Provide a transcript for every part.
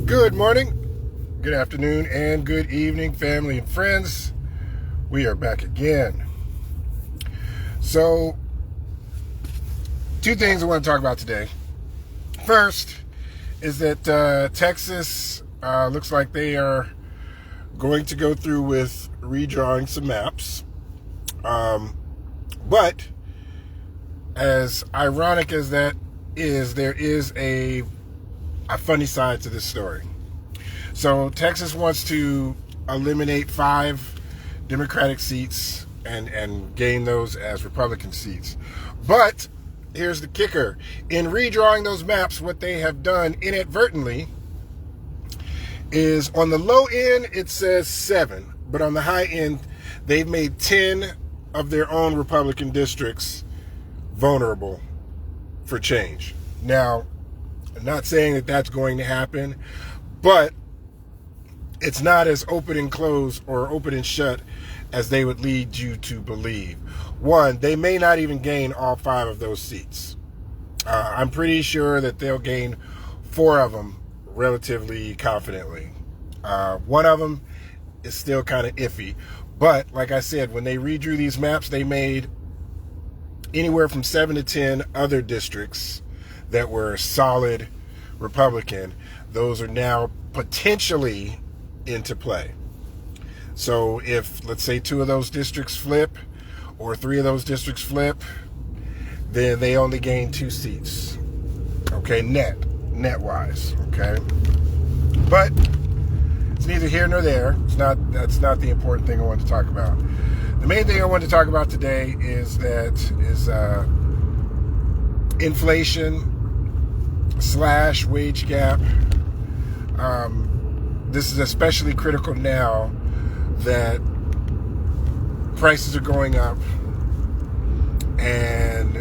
Good morning, good afternoon, and good evening, family and friends. We are back again. So, two things I want to talk about today. First is that Texas looks like they are going to go through with redrawing some maps. But as ironic as that is, there is a funny side to this story. So Texas wants to eliminate 5 Democratic seats and gain those as Republican seats. But here's the kicker. In redrawing those maps, what they have done inadvertently is on the low end, it says 7. But on the high end, they've made 10 of their own Republican districts vulnerable for change. Now, I'm not saying that that's going to happen, but it's not as open and closed or open and shut as they would lead you to believe. One, they may not even gain all 5 of those seats. I'm pretty sure that they'll gain 4 of them relatively confidently. One of them is still kind of iffy. But like I said, when they redrew these maps, they made anywhere from 7 to 10 other districts that were solid Republican. Those are now potentially into play. So if, let's say, 2 of those districts flip or 3 of those districts flip, then they only gain 2 seats. Okay, net wise. Okay, but it's neither here nor there. That's not the important thing I want to talk about. The main thing I want to talk about today is inflation / wage gap. This is especially critical now that prices are going up and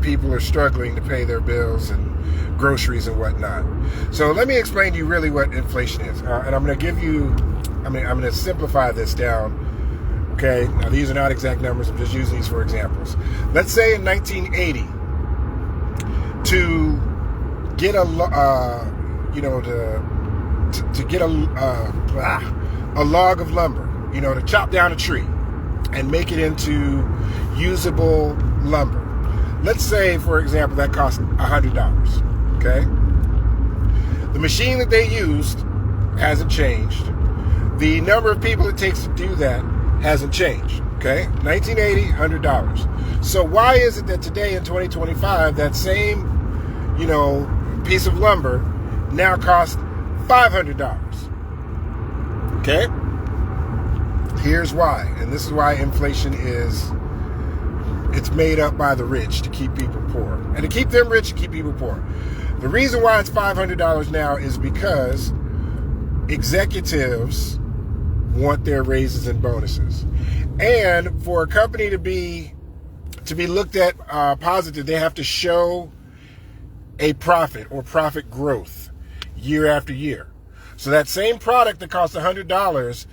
people are struggling to pay their bills and groceries and whatnot. So let me explain to you really what inflation is. And I'm going to simplify this down. Okay, now these are not exact numbers. I'm just using these for examples. Let's say in 1980, to get a log of lumber, to chop down a tree and make it into usable lumber. Let's say, for example, that cost $100. Okay, the machine that they used hasn't changed. The number of people it takes to do that hasn't changed. Okay, 1980, $100. So why is it that today in 2025 that same piece of lumber now costs $500? Okay, here's why, and this is why inflation it's made up by the rich to keep people poor, and to keep them rich to keep people poor. The reason why it's $500 now is because executives want their raises and bonuses, and for a company to be looked at positive, they have to show a profit or profit growth year after year. So that same product that cost $100,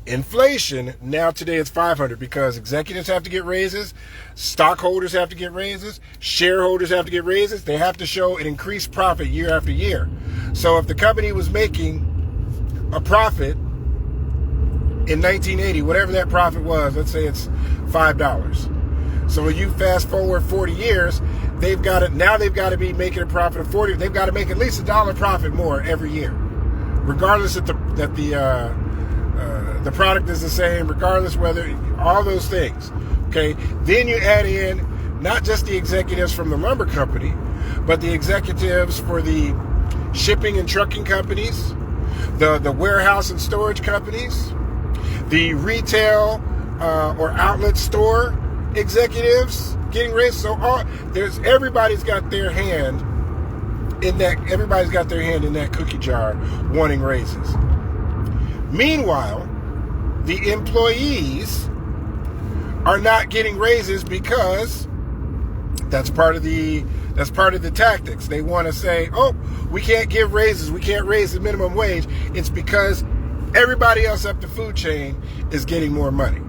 inflation, now today it's $500 because executives have to get raises, stockholders have to get raises, shareholders have to get raises. They have to show an increased profit year after year. So if the company was making a profit in 1980, whatever that profit was, let's say it's $5. So when you fast forward 40 years, they've got to be making a profit of 40. They've got to make at least $1 profit more every year, regardless that the product is the same, regardless whether all those things. Okay, then you add in not just the executives from the lumber company, but the executives for the shipping and trucking companies, the warehouse and storage companies, the retail or outlet store executives getting raises. So everybody's got their hand in that. Everybody's got their hand in that cookie jar, wanting raises. Meanwhile, the employees are not getting raises because that's part of the tactics. They want to say, "Oh, we can't give raises. We can't raise the minimum wage." It's because everybody else up the food chain is getting more money.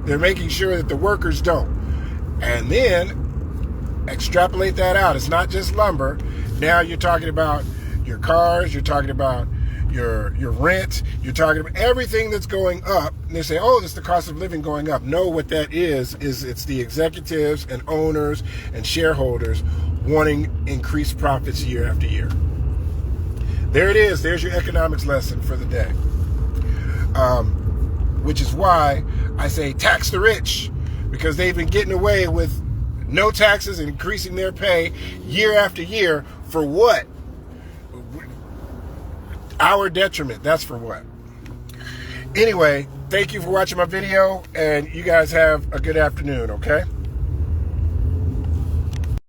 They're making sure that the workers don't. And then extrapolate that out. It's not just lumber. Now you're talking about your cars, you're talking about your rent, you're talking about everything that's going up. And they say, oh, it's the cost of living going up. No, what that is it's the executives and owners and shareholders wanting increased profits year after year. There it is. There's your economics lesson for the day. Which is why I say tax the rich, because they've been getting away with no taxes and increasing their pay year after year. For what? Our detriment. That's for what? Anyway, thank you for watching my video, and you guys have a good afternoon, okay?